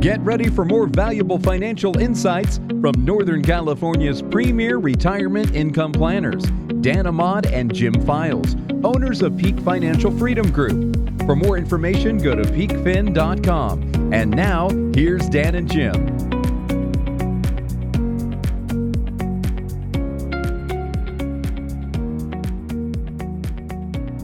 Get ready for more valuable financial insights from Northern California's premier retirement income planners, Dan Ahmad and Jim Files, owners of Peak Financial Freedom Group. For more information, go to peakfin.com. And now, here's Dan and Jim.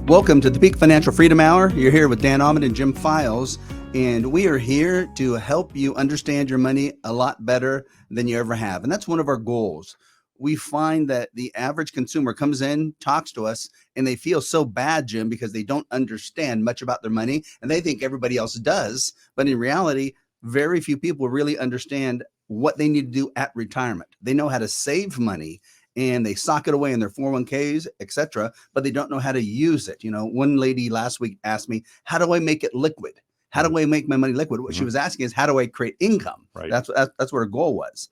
Welcome to the Peak Financial Freedom Hour. You're here with Dan Ahmad and Jim Files, and we are here to help you understand your money a lot better than you ever have. And that's one of our goals. We find that the average consumer comes in, talks to us, and they feel so bad, Jim, because they don't understand much about their money, and they think everybody else does. But in reality, very few people really understand what they need to do at retirement. They know how to save money, and they sock it away in their 401ks, etc., but they don't know how to use it. You know, one lady last week asked me, how do I make it liquid? How do I make my money liquid? What she was asking is, how do I create income? Right. That's what her goal was.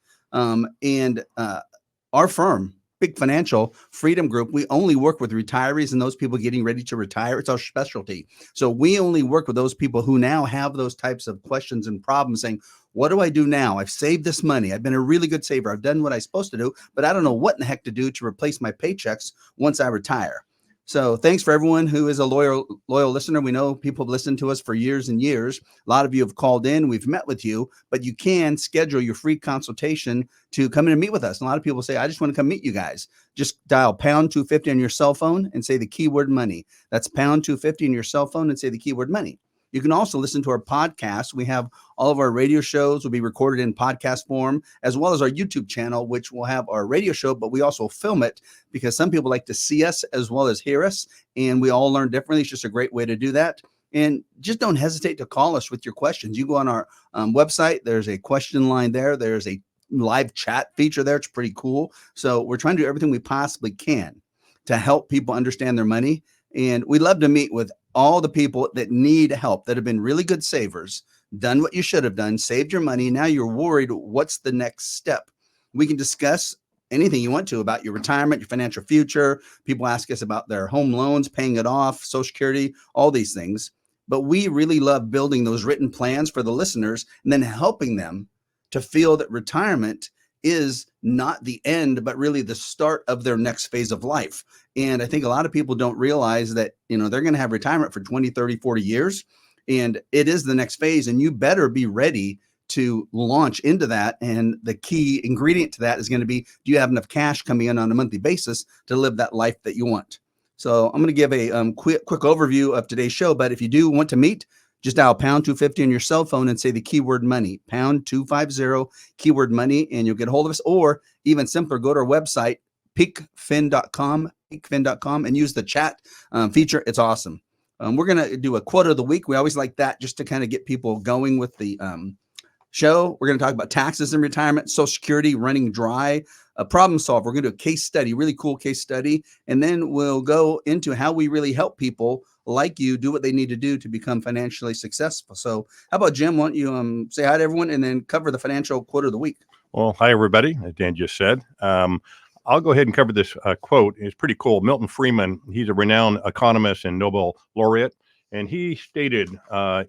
Our firm, Big Financial Freedom Group, we only work with retirees and those people getting ready to retire. It's our specialty. So we only work with those people who now have those types of questions and problems, saying, what do I do now? I've saved this money. I've been a really good saver. I've done what I'm supposed to do, but I don't know what in the heck to do to replace my paychecks once I retire. So thanks for everyone who is a loyal listener. We know people have listened to us for years and years. A lot of you have called in. We've met with you, but you can schedule your free consultation to come in and meet with us. And a lot of people say, I just want to come meet you guys. Just dial pound 250 on your cell phone and say the keyword money. That's pound 250 on your cell phone and say the keyword money. You can also listen to our podcast. We have all of our radio shows will be recorded in podcast form, as well as our YouTube channel, which will have our radio show, but we also film it because some people like to see us as well as hear us, and we all learn differently. It's just a great way to do that. And just don't hesitate to call us with your questions. You go on our website. There's a question line there. There's a live chat feature there. It's pretty cool. So we're trying to do everything we possibly can to help people understand their money. And we love to meet with all the people that need help, that have been really good savers, done what you should have done, saved your money. Now you're worried, what's the next step? We can discuss anything you want to about your retirement, your financial future. People ask us about their home loans, paying it off, Social Security, all these things. But we really love building those written plans for the listeners and then helping them to feel that retirement is not the end, but really the start of their next phase of life. And I think a lot of people don't realize that, they're going to have retirement for 20, 30, 40 years. And it is the next phase. And you better be ready to launch into that. And the key ingredient to that is going to be, do you have enough cash coming in on a monthly basis to live that life that you want? So I'm going to give a quick overview of today's show. But if you do want to meet, just dial pound 250 on your cell phone and say the keyword money, pound 250 keyword money, and you'll get a hold of us. Or even simpler, go to our website, peakfin.com, and use the chat feature. It's awesome. We're going to do a quote of the week. We always like that just to kind of get people going with the show. We're going to talk about taxes and retirement, Social Security running dry, a problem solver. We're going to do a case study, really cool case study. And then we'll go into how we really help people like you do what they need to do to become financially successful. So how about, Jim, why don't you say hi to everyone and then cover the financial quote of the week? Well, hi, everybody. As Dan just said. I'll go ahead and cover this quote. It's pretty cool. Milton Friedman, he's a renowned economist and Nobel laureate. And he stated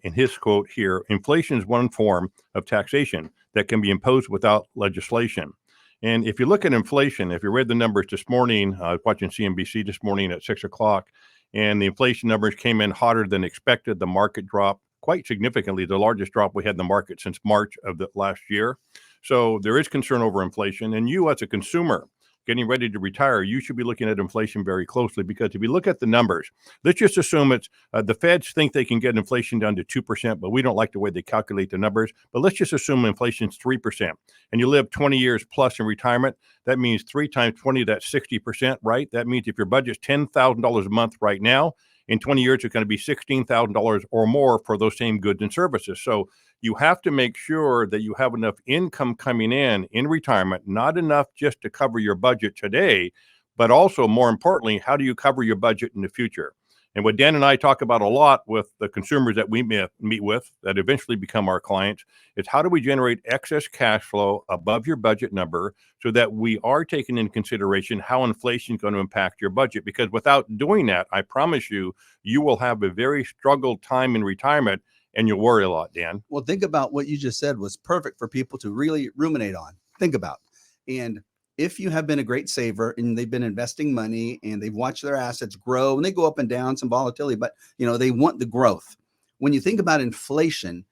in his quote here, inflation is one form of taxation that can be imposed without legislation. And if you look at inflation, if you read the numbers this morning, I was watching CNBC this morning at 6 o'clock, and the inflation numbers came in hotter than expected. The market dropped quite significantly, the largest drop we had in the market since March of the last year. So there is concern over inflation. And you as a consumer getting ready to retire, you should be looking at inflation very closely, because if you look at the numbers, let's just assume it's the feds think they can get inflation down to 2%, but we don't like the way they calculate the numbers. But let's just assume inflation is 3%, and you live 20 years plus in retirement. That means 3 times 20, that's 60%, right? That means if your budget's $10,000 a month right now, in 20 years, it's going to be $16,000 or more for those same goods and services. So you have to make sure that you have enough income coming in retirement, not enough just to cover your budget today, but also, more importantly, how do you cover your budget in the future? And what Dan and I talk about a lot with the consumers that we meet with that eventually become our clients is how do we generate excess cash flow above your budget number so that we are taking into consideration how inflation is going to impact your budget. Because without doing that, I promise you, you will have a very struggled time in retirement and you'll worry a lot, Dan. Well, think about what you just said was perfect for people to really ruminate on. Think about. And if you have been a great saver and they've been investing money and they've watched their assets grow and they go up and down, some volatility, but they want the growth. When you think about inflation,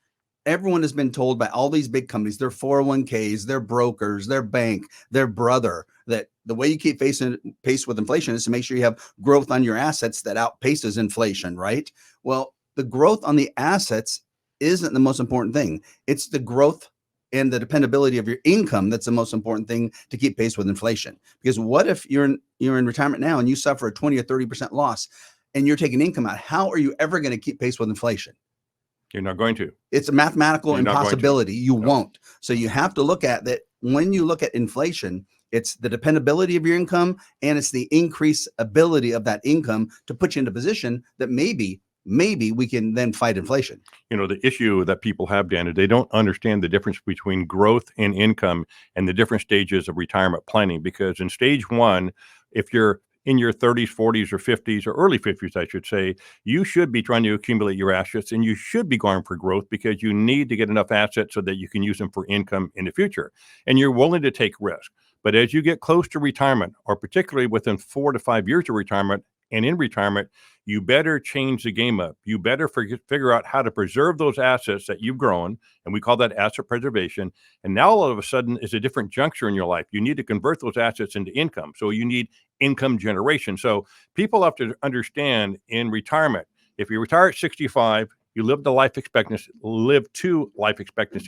everyone has been told by all these big companies, their 401ks, their brokers, their bank, their brother, that the way you keep pace with inflation is to make sure you have growth on your assets that outpaces inflation, right? Well, the growth on the assets isn't the most important thing. It's the growth and the dependability of your income that's the most important thing to keep pace with inflation. Because what if you're in retirement now and you suffer a 20 or 30% loss and you're taking income out? How are you ever going to keep pace with inflation? You're not going to. It's a mathematical impossibility. You No. won't. So you have to look at that. When you look at inflation, it's the dependability of your income and it's the increased ability of that income to put you in a position that maybe we can then fight inflation. The issue that people have, Dan, is they don't understand the difference between growth and income and the different stages of retirement planning. Because in stage one, if you're in your 30s, 40s, or 50s, or early 50s, I should say, you should be trying to accumulate your assets and you should be going for growth because you need to get enough assets so that you can use them for income in the future. And you're willing to take risk. But as you get close to retirement, or particularly within 4 to 5 years of retirement, and in retirement, you better change the game up. You better figure out how to preserve those assets that you've grown, and we call that asset preservation. And now all of a sudden is a different juncture in your life. You need to convert those assets into income. So you need income generation. So people have to understand in retirement, if you retire at 65, you live to life expectancy,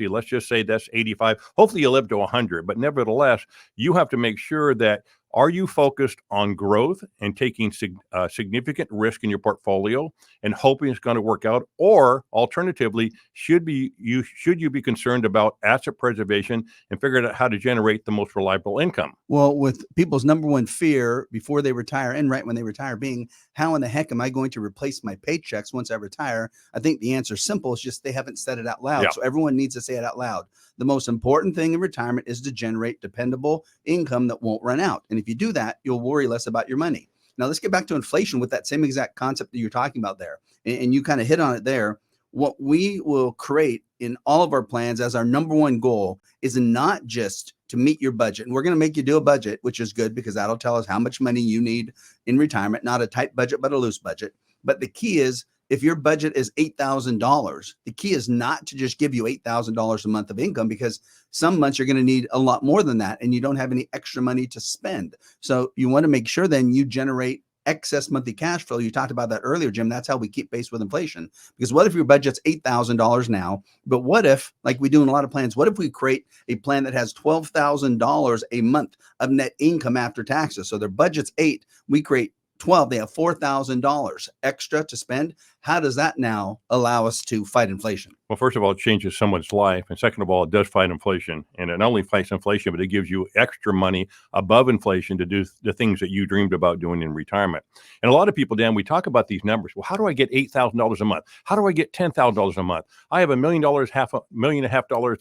let's just say that's 85. Hopefully you live to 100, but nevertheless, you have to make sure that are you focused on growth and taking significant risk in your portfolio and hoping it's going to work out? Or alternatively, should you be concerned about asset preservation and figure out how to generate the most reliable income? Well, with people's number one fear before they retire and right when they retire being, how in the heck am I going to replace my paychecks once I retire? I think the answer is simple. It's just they haven't said it out loud. Yeah. So everyone needs to say it out loud. The most important thing in retirement is to generate dependable income that won't run out. And if you do that, you'll worry less about your money. Now, let's get back to inflation with that same exact concept that you're talking about there. And you kind of hit on it there. What we will create in all of our plans as our number one goal is not just to meet your budget. And we're going to make you do a budget, which is good because that'll tell us how much money you need in retirement, not a tight budget, but a loose budget. But the key is, if your budget is $8,000, the key is not to just give you $8,000 a month of income, because some months you're going to need a lot more than that and you don't have any extra money to spend. So you want to make sure then you generate excess monthly cash flow. You talked about that earlier, Jim. That's how we keep pace with inflation. Because what if your budget's $8,000 now, but what if, like we do in a lot of plans, what if we create a plan that has $12,000 a month of net income after taxes? So their budget's $8,000, we create 12, they have $4,000 extra to spend. How does that now allow us to fight inflation? Well, first of all, it changes someone's life. And second of all, it does fight inflation. And it not only fights inflation, but it gives you extra money above inflation to do the things that you dreamed about doing in retirement. And a lot of people, Dan, we talk about these numbers. Well, how do I get $8,000 a month? How do I get $10,000 a month? I have $1 million, $1.5 million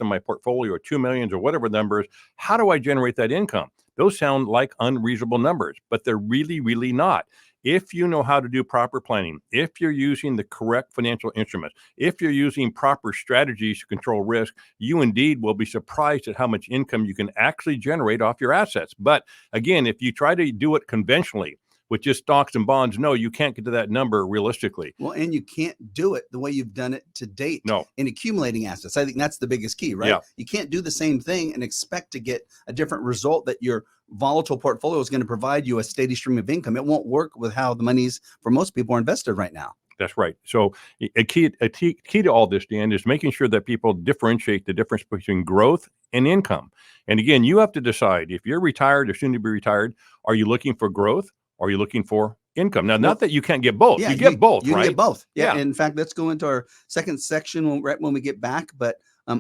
in my portfolio, or 2 million, or whatever the number is. How do I generate that income? Those sound like unreasonable numbers, but they're really, really not. If you know how to do proper planning, if you're using the correct financial instruments, if you're using proper strategies to control risk, you indeed will be surprised at how much income you can actually generate off your assets. But again, if you try to do it conventionally, with just stocks and bonds, no, you can't get to that number realistically. Well, and you can't do it the way you've done it to date. No. In accumulating assets. I think that's the biggest key, right? Yeah. You can't do the same thing and expect to get a different result, that your volatile portfolio is going to provide you a steady stream of income. It won't work with how the money's for most people are invested right now. That's right. So a key to all this, Dan, is making sure that people differentiate the difference between growth and income. And again, you have to decide if you're retired or soon to be retired, are you looking for growth? Or are you looking for income? Now, not that you can't get both. Yeah, you get both, you right? You get both. Yeah. In fact, let's go into our second section right when we get back. But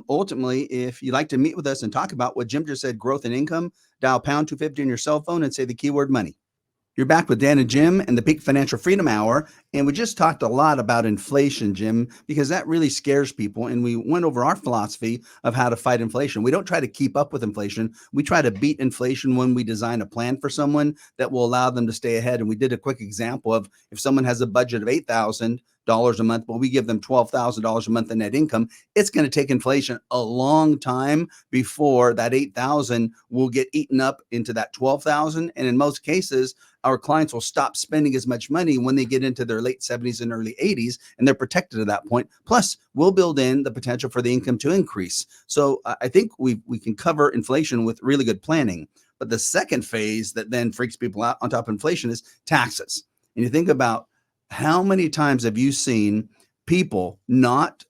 ultimately, if you'd like to meet with us and talk about what Jim just said, growth and income, dial pound 250 on your cell phone and say the keyword money. You're back with Dan and Jim and the Peak Financial Freedom Hour. And we just talked a lot about inflation, Jim, because that really scares people. And we went over our philosophy of how to fight inflation. We don't try to keep up with inflation. We try to beat inflation when we design a plan for someone that will allow them to stay ahead. And we did a quick example of if someone has a budget of $8,000, a month, but we give them $12,000 a month in net income, it's going to take inflation a long time before that 8,000 will get eaten up into that 12,000. And in most cases, our clients will stop spending as much money when they get into their late 70s and early 80s, and they're protected at that point. Plus, we'll build in the potential for the income to increase. So I think we can cover inflation with really good planning. But the second phase that then freaks people out on top of inflation is taxes. And you think about how many times have you seen people not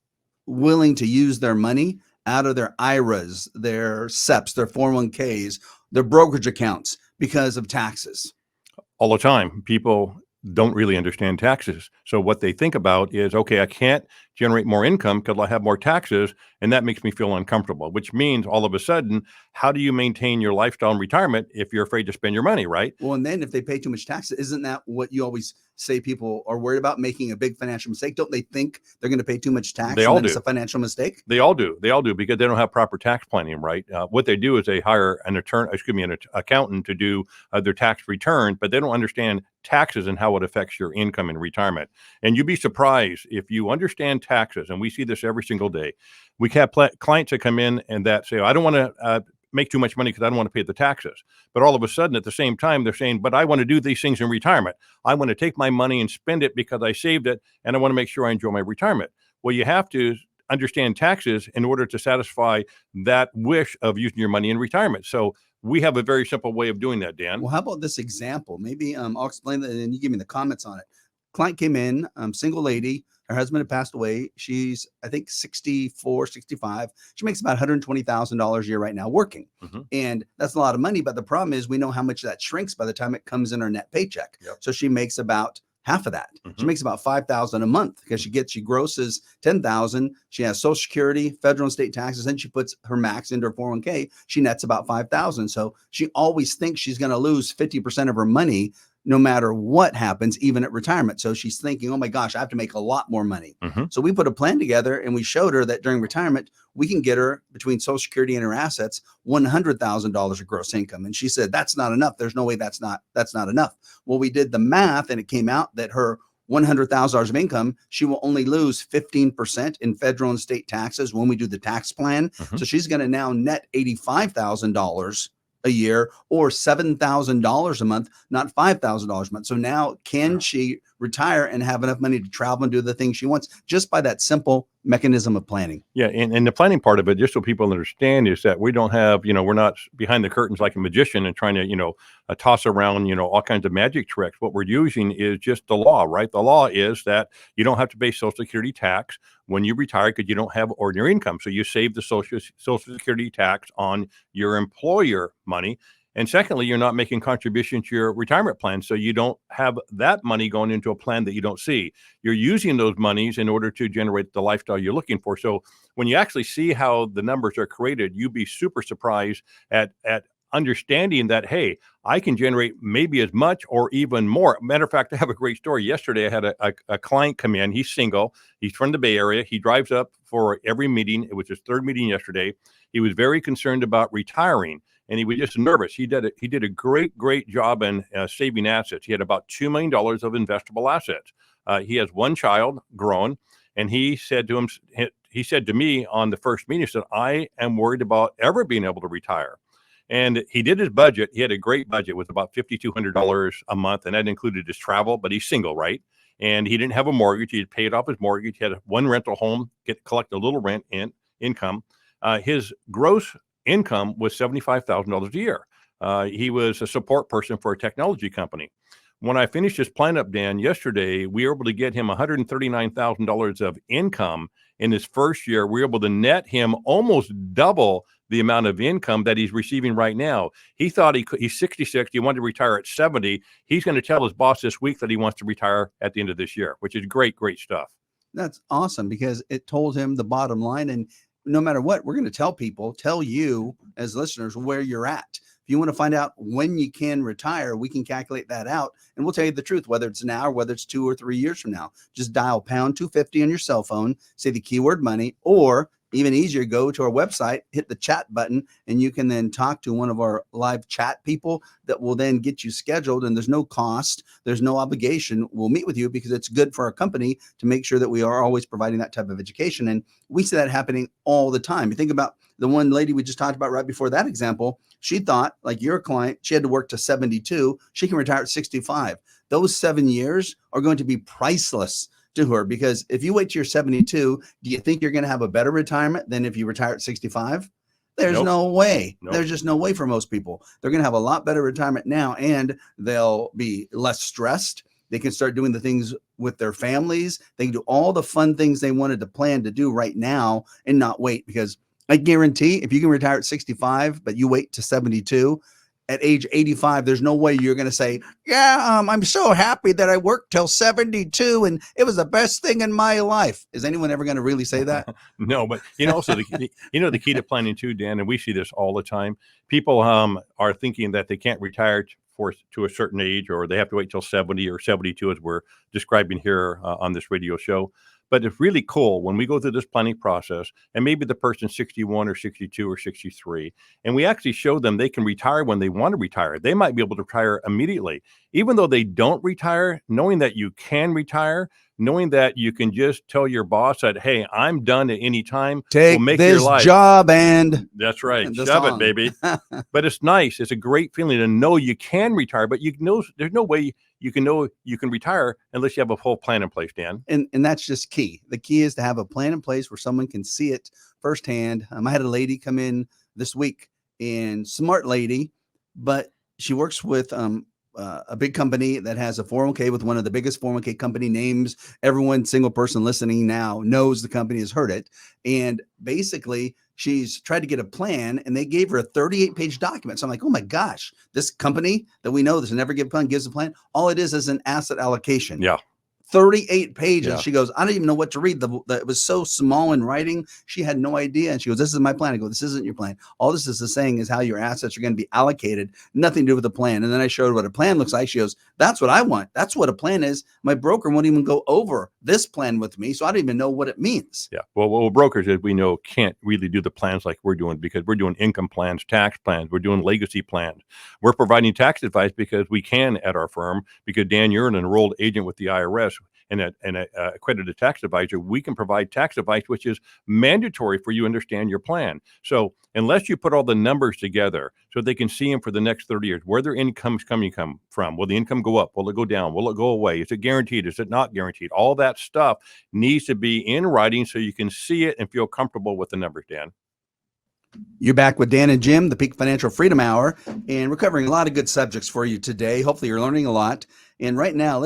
willing to use their money out of their IRAs, their SEPs, their 401ks, their brokerage accounts because of taxes? All the time. People don't really understand taxes. So what they think about is, okay, I can't generate more income because I have more taxes, and that makes me feel uncomfortable, which means all of a sudden, how do you maintain your lifestyle in retirement if you're afraid to spend your money, right? Well, and then if they pay too much taxes, isn't that what you always say people are worried about, making a big financial mistake? Don't they think they're going to pay too much tax? They all and do. It's a financial mistake. They all do. They all do, because they don't have proper tax planning, right? What they do is they hire an accountant to do their tax return, but they don't understand taxes and how it affects your income in retirement. And you'd be surprised if you understand taxes, and we see this every single day. We have clients that come in and that say, I don't want to make too much money because I don't want to pay the taxes. But all of a sudden, at the same time, they're saying, but I want to do these things in retirement. I want to take my money and spend it because I saved it, and I want to make sure I enjoy my retirement. Well, you have to understand taxes in order to satisfy that wish of using your money in retirement. So we have a very simple way of doing that, Dan. Well, how about this example? Maybe I'll explain that and you give me the comments on it. Client came in, single lady. Her husband had passed away. She's, I think, 64, 65. She makes about $120,000 a year right now working. Mm-hmm. And that's a lot of money. But the problem is we know how much that shrinks by the time it comes in her net paycheck. Yep. So she makes about half of that. Mm-hmm. She makes about $5,000 a month because she grosses $10,000. She has Social Security, federal and state taxes, and she puts her max into her 401k. She nets about $5,000. So she always thinks she's going to lose 50% of her money no matter what happens, even at retirement. So she's thinking, oh my gosh, I have to make a lot more money. Mm-hmm. So we put a plan together and we showed her that during retirement, we can get her between Social Security and her assets, $100,000 of gross income. And she said, that's not enough. There's no way that's not enough. Well, we did the math and it came out that her $100,000 of income, she will only lose 15% in federal and state taxes when we do the tax plan. Mm-hmm. So she's going to now net $85,000 a year or $7,000 a month, not $5,000 a month. So now can she retire and have enough money to travel and do the things she wants just by that simple mechanism of planning? Yeah. And the planning part of it, just so people understand, is that we don't have, we're not behind the curtains like a magician and trying to, toss around, all kinds of magic tricks. What we're using is just the law, right? The law is that you don't have to pay Social Security tax when you retire because you don't have ordinary income. So you save the Social Security tax on your employer money. And secondly, you're not making contributions to your retirement plan. So you don't have that money going into a plan that you don't see. You're using those monies in order to generate the lifestyle you're looking for. So when you actually see how the numbers are created, you'd be super surprised at understanding that, hey, I can generate maybe as much or even more. Matter of fact, I have a great story. Yesterday, I had a client come in. He's single. He's from the Bay Area. He drives up for every meeting. It was his third meeting yesterday. He was very concerned about retiring, and he was just nervous. He did a great job in saving assets. He had about $2 million of investable assets. He has one child grown, and he said to me on the first meeting, he said, I am worried about ever being able to retire. And he did his budget. He had a great budget with about $5,200 a month, and that included his travel, but he's single, right? And he didn't have a mortgage. He had paid off his mortgage. He had one rental home, collect a little rent income. His gross income was $75,000 a year. He was a support person for a technology company. When I finished his plan up, Dan, yesterday, we were able to get him $139,000 of income in his first year. We were able to net him almost double the amount of income that he's receiving right now. He thought he's 66. He wanted to retire at 70. He's going to tell his boss this week that he wants to retire at the end of this year, which is great stuff. That's awesome because it told him the bottom line. And no matter what, we're going to tell you as listeners where you're at. If you want to find out when you can retire, we can calculate that out and we'll tell you the truth, whether it's now or whether it's 2 or 3 years from now. Just dial #250 on your cell phone, say the keyword money, or even easier, go to our website, hit the chat button, and you can then talk to one of our live chat people that will then get you scheduled. And there's no cost, there's no obligation. We'll meet with you because it's good for our company to make sure that we are always providing that type of education. And we see that happening all the time. You think about the one lady we just talked about right before that example. She thought, like your client, she had to work to 72. She can retire at 65. Those 7 years are going to be priceless to her, because if you wait till you're 72, do you think you're going to have a better retirement than if you retire at 65? There's Nope. no way. Nope. There's just no way for most people. They're going to have a lot better retirement now, and they'll be less stressed. They can start doing the things with their families. They can do all the fun things they wanted to plan to do right now and not wait, because I guarantee if you can retire at 65, but you wait to 72, at age 85, there's no way you're going to say, yeah, I'm so happy that I worked till 72 and it was the best thing in my life. Is anyone ever going to really say that? No, but also the key to planning too, Dan, and we see this all the time. People are thinking that they can't retire to a certain age, or they have to wait till 70 or 72, as we're describing here on this radio show. But it's really cool when we go through this planning process, and maybe the person's 61 or 62 or 63, and we actually show them they can retire when they want to retire. They might be able to retire immediately. Even though they don't retire, knowing that you can retire, knowing that you can just tell your boss that, hey, I'm done at any time. Take will make this your life. job and That's right. the Shove song. it, baby. But it's nice. It's a great feeling to know you can retire, but you know there's no way you can know you can retire unless you have a full plan in place, Dan. And that's just key. The key is to have a plan in place where someone can see it firsthand. I had a lady come in this week, and smart lady, but she works with a big company that has a 401k with one of the biggest 401k company names. Everyone, single person listening now, knows the company, has heard it. And basically, she's tried to get a plan, and they gave her a 38-page document. So I'm like, oh my gosh, this company that we know, this never give plan, gives a plan. All it is an asset allocation. Yeah. 38 pages. Yeah. She goes, I don't even know what to read. It was so small in writing. She had no idea. And she goes, this is my plan. I go, this isn't your plan. All this is saying is how your assets are going to be allocated. Nothing to do with the plan. And then I showed what a plan looks like. She goes, that's what I want. That's what a plan is. My broker won't even go over this plan with me. So I don't even know what it means. Yeah. Well, brokers, as we know, can't really do the plans like we're doing, because we're doing income plans, tax plans. We're doing legacy plans. We're providing tax advice because we can at our firm, because Dan, you're an enrolled agent with the IRS. And an accredited tax advisor, we can provide tax advice, which is mandatory for you to understand your plan. So unless you put all the numbers together so they can see them for the next 30 years, where their income's coming from, will the income go up? Will it go down? Will it go away? Is it guaranteed? Is it not guaranteed? All that stuff needs to be in writing so you can see it and feel comfortable with the numbers, Dan. You're back with Dan and Jim, the Peak Financial Freedom Hour, and we're covering a lot of good subjects for you today. Hopefully you're learning a lot. And right now,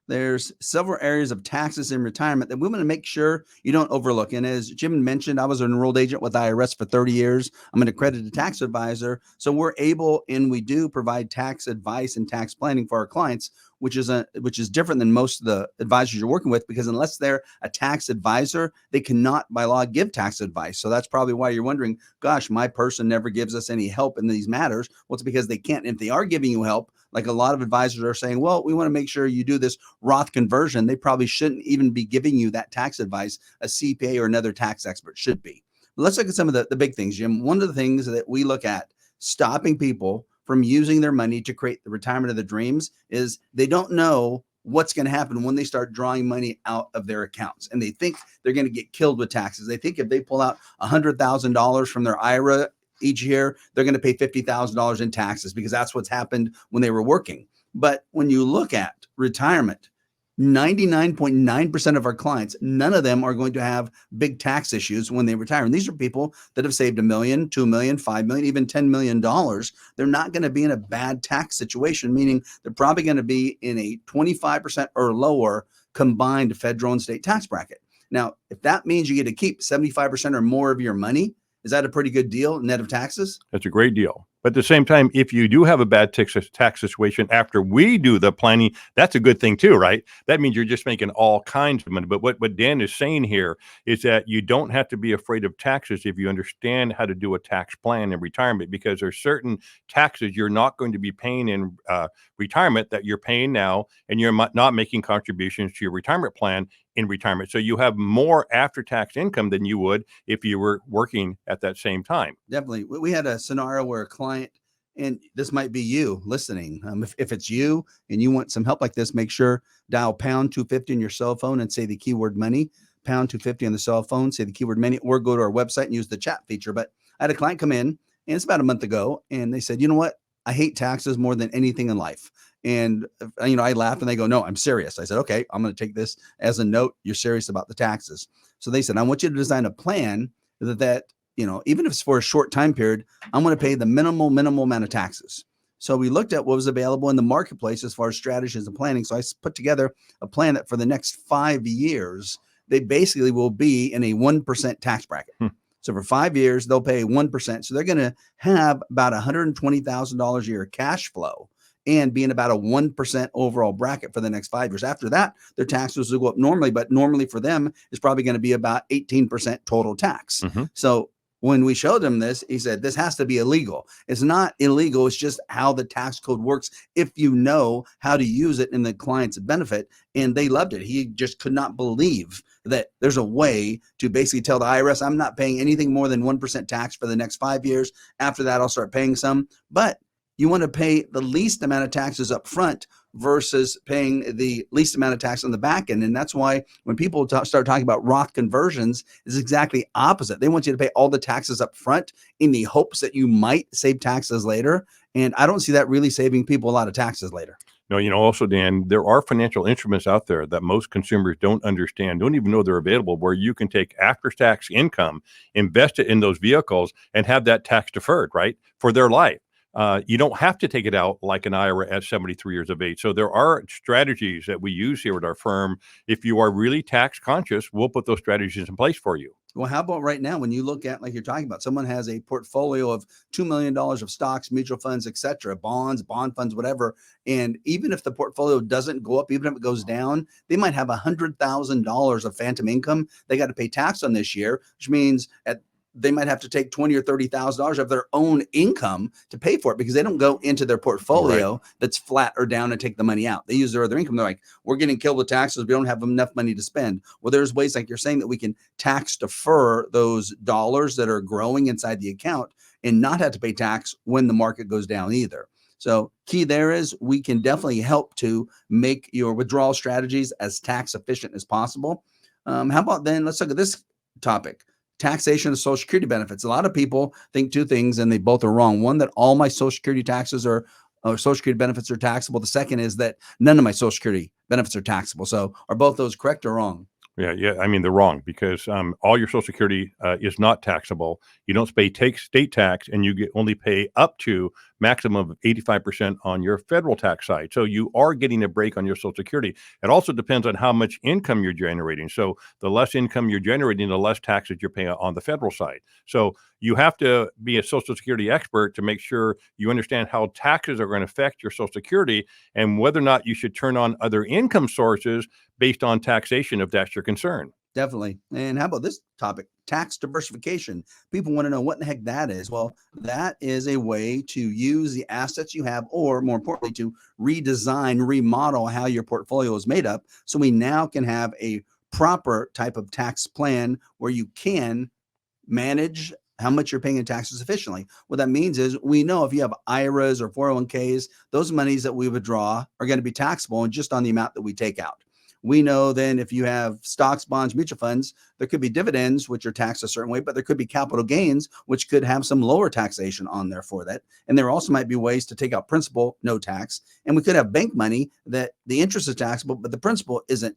there's several areas of taxes in retirement that we want to make sure you don't overlook. And as Jim mentioned, I was an enrolled agent with IRS for 30 years. I'm an accredited tax advisor. So we're able, and we do provide tax advice and tax planning for our clients, which is different than most of the advisors you're working with, because unless they're a tax advisor, they cannot by law give tax advice. So that's probably why you're wondering, gosh, my person never gives us any help in these matters. Well, it's because they can't. And if they are giving you help, like a lot of advisors are saying, well, we want to make sure you do this Roth conversion. They probably shouldn't even be giving you that tax advice. A CPA or another tax expert should be. But let's look at some of the big things, Jim. One of the things that we look at stopping people from using their money to create the retirement of their dreams is they don't know what's going to happen when they start drawing money out of their accounts. And they think they're going to get killed with taxes. They think if they pull out $100,000 from their IRA each year, they're going to pay $50,000 in taxes, because that's what's happened when they were working. But when you look at retirement, 99.9% of our clients, none of them are going to have big tax issues when they retire. And these are people that have saved $1 million, $2 million, $5 million, even $10 million. They're not going to be in a bad tax situation, meaning they're probably going to be in a 25% or lower combined federal and state tax bracket. Now, if that means you get to keep 75% or more of your money, is that a pretty good deal net of taxes? That's a great deal. But at the same time, if you do have a bad tax situation after we do the planning, that's a good thing too, right? That means you're just making all kinds of money. But what Dan is saying here is that you don't have to be afraid of taxes if you understand how to do a tax plan in retirement, because there's certain taxes you're not going to be paying in retirement that you're paying now, and you're not making contributions to your retirement plan in retirement. So you have more after-tax income than you would if you were working at that same time. Definitely. We had a scenario where a client, and this might be you listening. If it's you and you want some help like this, make sure dial pound 250 on your cell phone and say the keyword money, pound 250 on the cell phone, say the keyword money, or go to our website and use the chat feature. But I had a client come in, and it's about a month ago, and they said, you know what? I hate taxes more than anything in life. And, I laughed, and they go, no, I'm serious. I said, okay, I'm going to take this as a note. You're serious about the taxes. So they said, I want you to design a plan that even if it's for a short time period, I'm going to pay the minimal amount of taxes. So we looked at what was available in the marketplace as far as strategies and planning. So I put together a plan that for the next 5 years, they basically will be in a 1% tax bracket. So for 5 years, they'll pay 1%. So they're going to have about $120,000 a year cash flow and be in about a 1% overall bracket for the next 5 years. After that, their taxes will go up normally, but normally for them is probably going to be about 18% total tax. So when we showed him this, he said, this has to be illegal. It's not illegal. It's just how the tax code works if you know how to use it in the client's benefit. And they loved it. He just could not believe that there's a way to basically tell the IRS, I'm not paying anything more than 1% tax for the next 5 years. After that, I'll start paying some. But you want to pay the least amount of taxes up front versus paying the least amount of tax on the back end. And that's why when people start talking about Roth conversions, it's exactly opposite. They want you to pay all the taxes up front in the hopes that you might save taxes later. And I don't see that really saving people a lot of taxes later. No, also, Dan, there are financial instruments out there that most consumers don't understand, don't even know they're available, where you can take after-tax income, invest it in those vehicles, and have that tax deferred, right, for their life. You don't have to take it out like an IRA at 73 years of age. So there are strategies that we use here at our firm. If you are really tax conscious, we'll put those strategies in place for you. Well, how about right now, when you look at, like you're talking about, someone has a portfolio of $2 million of stocks, mutual funds, et cetera, bonds, bond funds, whatever. And even if the portfolio doesn't go up, even if it goes down, they might have $100,000 of phantom income they got to pay tax on this year, which means they might have to take $20,000 or $30,000 of their own income to pay for it, because they don't go into their portfolio that's flat or down and take the money out. They use their other income. They're like, we're getting killed with taxes. We don't have enough money to spend. Well, there's ways, like you're saying, that we can tax defer those dollars that are growing inside the account and not have to pay tax when the market goes down either. So key there is we can definitely help to make your withdrawal strategies as tax efficient as possible. How about then, let's look at this topic. Taxation of Social Security benefits. A lot of people think two things, and they both are wrong. One, that all my Social Security taxes or Social Security benefits are taxable. The second is that none of my Social Security benefits are taxable. So are both those correct or wrong? Yeah. I mean, they're wrong, because all your Social Security is not taxable. You don't pay state tax, and you only pay up to maximum of 85% on your federal tax side. So you are getting a break on your Social Security. It also depends on how much income you're generating. So the less income you're generating, the less taxes you're paying on the federal side. So you have to be a Social Security expert to make sure you understand how taxes are going to affect your Social Security and whether or not you should turn on other income sources based on taxation, if that's your concern. Definitely. And how about this topic? Tax diversification. People want to know what the heck that is. Well, that is a way to use the assets you have, or more importantly, to redesign, remodel how your portfolio is made up. So we now can have a proper type of tax plan where you can manage how much you're paying in taxes efficiently. What that means is we know if you have IRAs or 401ks, those monies that we withdraw are going to be taxable and just on the amount that we take out. We know then if you have stocks, bonds, mutual funds, there could be dividends, which are taxed a certain way, but there could be capital gains, which could have some lower taxation on there for that. And there also might be ways to take out principal, no tax. And we could have bank money that the interest is taxable, but the principal isn't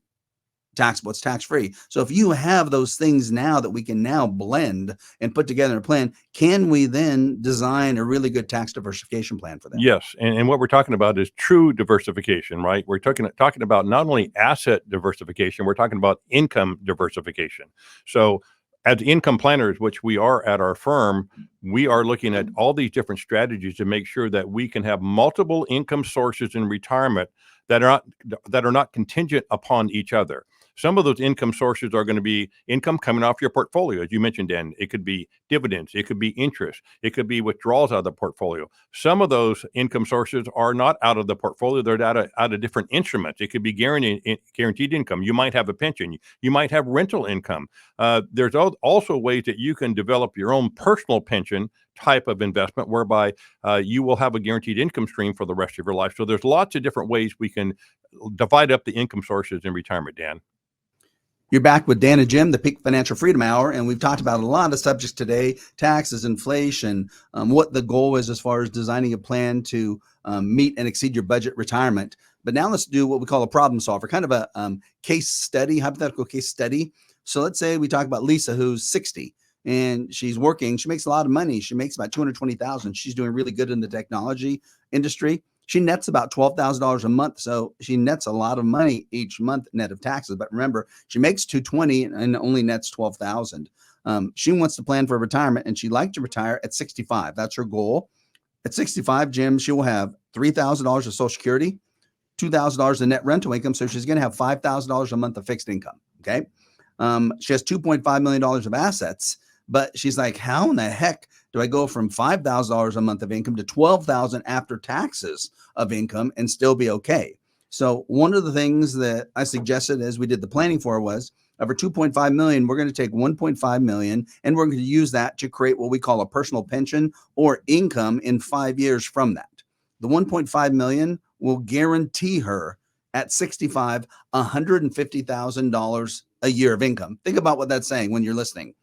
taxable. It's tax-free. So if you have those things now that we can now blend and put together a plan, can we then design a really good tax diversification plan for them? Yes. And what we're talking about is true diversification, right? We're talking about not only asset diversification, we're talking about income diversification. So as income planners, which we are at our firm, we are looking at all these different strategies to make sure that we can have multiple income sources in retirement that are not contingent upon each other. Some of those income sources are going to be income coming off your portfolio. As you mentioned, Dan, it could be dividends, it could be interest, it could be withdrawals out of the portfolio. Some of those income sources are not out of the portfolio. They're out of different instruments. It could be guaranteed income. You might have a pension. You might have rental income. There's also ways that you can develop your own personal pension type of investment whereby you will have a guaranteed income stream for the rest of your life. So there's lots of different ways we can divide up the income sources in retirement, Dan. You're back with Dan and Jim, the Peak Financial Freedom Hour, and we've talked about a lot of subjects today: taxes, inflation, what the goal is as far as designing a plan to meet and exceed your budget retirement. But now let's do what we call a problem solver, kind of a case study, hypothetical case study. So let's say we talk about Lisa, who's 60 and she's working. She makes a lot of money. She makes about $220,000. She's doing really good in the technology industry. She nets about $12,000 a month. So she nets a lot of money each month net of taxes. But remember, she makes $220,000 and only nets $12,000. She wants to plan for retirement, and she'd like to retire at 65. That's her goal. At 65, Jim, she will have $3,000 of Social Security, $2,000 of net rental income. So she's going to have $5,000 a month of fixed income. Okay. She has $2.5 million of assets, but she's like, how in the heck do I go from $5,000 a month of income to $12,000 after taxes of income and still be okay? So one of the things that I suggested as we did the planning for was, of our $2.5 million, we're going to take $1.5 million and we're going to use that to create what we call a personal pension or income in 5 years from that. The $1.5 million will guarantee her at 65, $150,000 a year of income. Think about what that's saying when you're listening.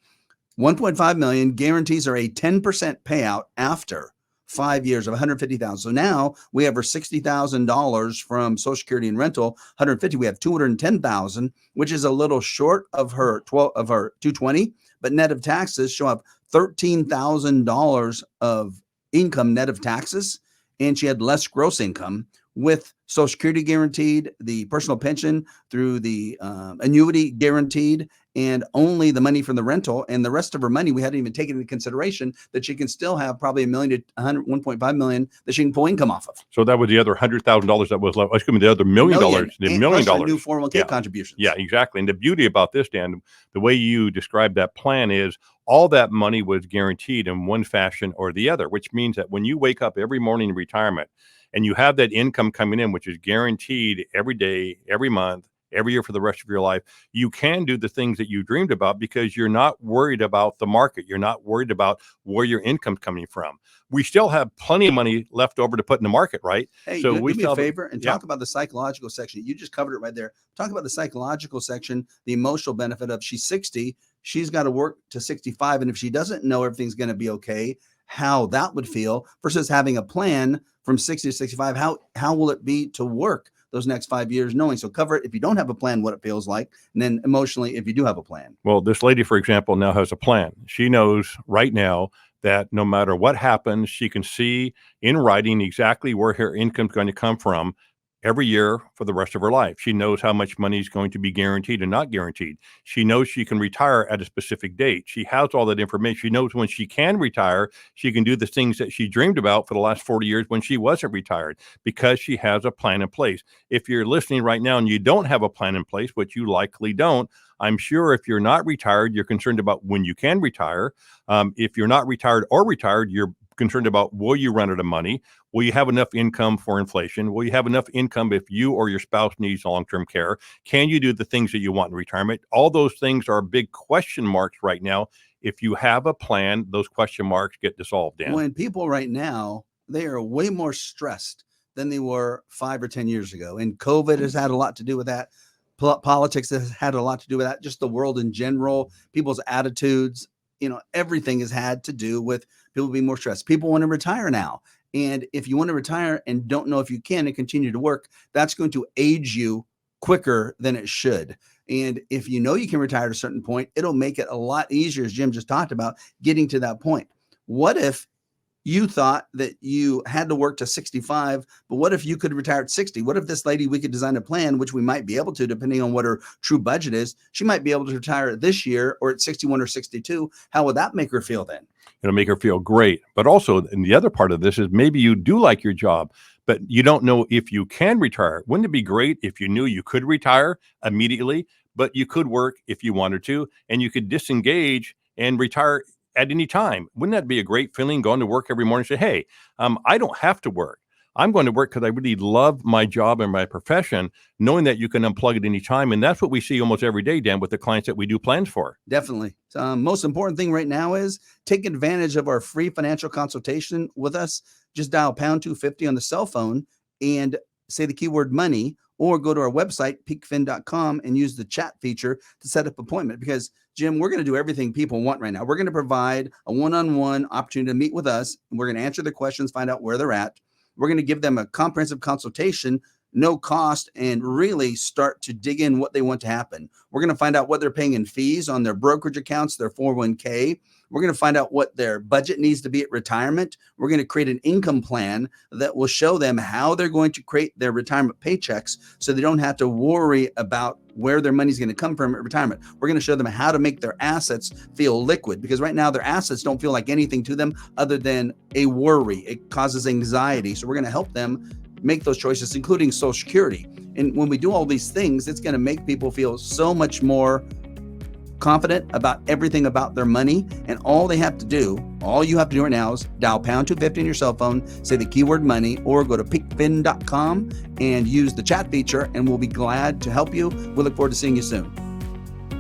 1.5 million guarantees are a 10% payout after 5 years of 150,000. So now we have her $60,000 from Social Security and rental, 150. We have 210,000, which is a little short of her 220, but net of taxes she'll have $13,000 of income net of taxes, and she had less gross income with Social Security guaranteed, the personal pension through the annuity guaranteed, and only the money from the rental, and the rest of her money we hadn't even taken into consideration that she can still have probably $1.5 million that she can pull income off of. So that was the other $100,000 that was left. Excuse me, the other $1 million. The $1 million. New 401k contributions. Yeah, exactly. And the beauty about this, Dan, the way you describe that plan is all that money was guaranteed in one fashion or the other, which means that when you wake up every morning in retirement and you have that income coming in, which is guaranteed every day, every month, every year for the rest of your life, you can do the things that you dreamed about because you're not worried about the market. You're not worried about where your income's coming from. We still have plenty of money left over to put in the market, right? Hey, so do we me a favor and talk about the psychological section. You just covered it right there. Talk about the psychological section, the emotional benefit of she's 60, she's got to work to 65. And if she doesn't know everything's going to be okay, how that would feel versus having a plan from 60 to 65. How will it be to work those next 5 years knowing? So cover it if you don't have a plan, what it feels like, and then emotionally if you do have a plan. Well, this lady, for example, now has a plan. She knows right now that no matter what happens, she can see in writing exactly where her income is going to come from every year for the rest of her life. She knows how much money is going to be guaranteed and not guaranteed. She knows she can retire at a specific date. She has all that information. She knows when she can retire, she can do the things that she dreamed about for the last 40 years when she wasn't retired because she has a plan in place. If you're listening right now and you don't have a plan in place, which you likely don't, I'm sure if you're not retired, you're concerned about when you can retire. If you're not retired or retired, you're concerned about, will you run out of money? Will you have enough income for inflation? Will you have enough income if you or your spouse needs long-term care? Can you do the things that you want in retirement? All those things are big question marks right now. If you have a plan, those question marks get dissolved, Dan. When people right now, they are way more stressed than they were 5 or 10 years ago. And COVID has had a lot to do with that. Politics has had a lot to do with that. Just the world in general, people's attitudes, everything has had to do with people being more stressed. People want to retire now. And if you want to retire and don't know if you can and continue to work, that's going to age you quicker than it should. And if you know you can retire at a certain point, it'll make it a lot easier, as Jim just talked about, getting to that point. What if you thought that you had to work to 65, but what if you could retire at 60? What if this lady, we could design a plan, which we might be able to, depending on what her true budget is. She might be able to retire this year or at 61 or 62. How would that make her feel then? It'll make her feel great. But also, and the other part of this is maybe you do like your job, but you don't know if you can retire. Wouldn't it be great if you knew you could retire immediately, but you could work if you wanted to, and you could disengage and retire at any time? Wouldn't that be a great feeling, going to work every morning and say, hey, I don't have to work. I'm going to work because I really love my job and my profession, knowing that you can unplug at any time. And that's what we see almost every day, Dan, with the clients that we do plans for. Definitely. Most important thing right now is take advantage of our free financial consultation with us. Just dial pound 250 on the cell phone and say the keyword money, or go to our website, peakfin.com, and use the chat feature to set up an appointment. Because, Jim, we're going to do everything people want right now. We're going to provide a one-on-one opportunity to meet with us. And we're going to answer their questions, find out where they're at. We're going to give them a comprehensive consultation, no cost, and really start to dig in what they want to happen. We're going to find out what they're paying in fees on their brokerage accounts, their 401k. We're going to find out what their budget needs to be at retirement. We're going to create an income plan that will show them how they're going to create their retirement paychecks so they don't have to worry about where their money's going to come from at retirement. We're going to show them how to make their assets feel liquid, because right now their assets don't feel like anything to them other than a worry. It causes anxiety. So we're going to help them make those choices, including Social Security. And when we do all these things, it's going to make people feel so much more confident about everything about their money. And all you have to do right now is dial pound 250 on your cell phone, say the keyword money, or go to peakfin.com and use the chat feature, and we'll be glad to help you. We look forward to seeing you soon.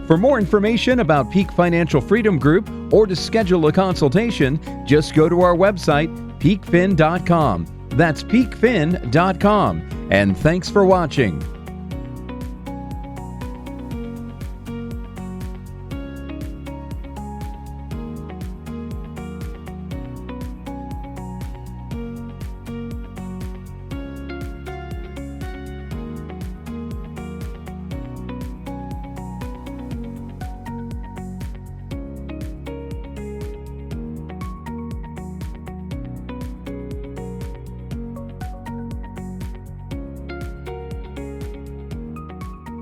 For more information about Peak Financial Freedom Group or to schedule a consultation, just go to our website, peakfin.com. That's peakfin.com. And thanks for watching.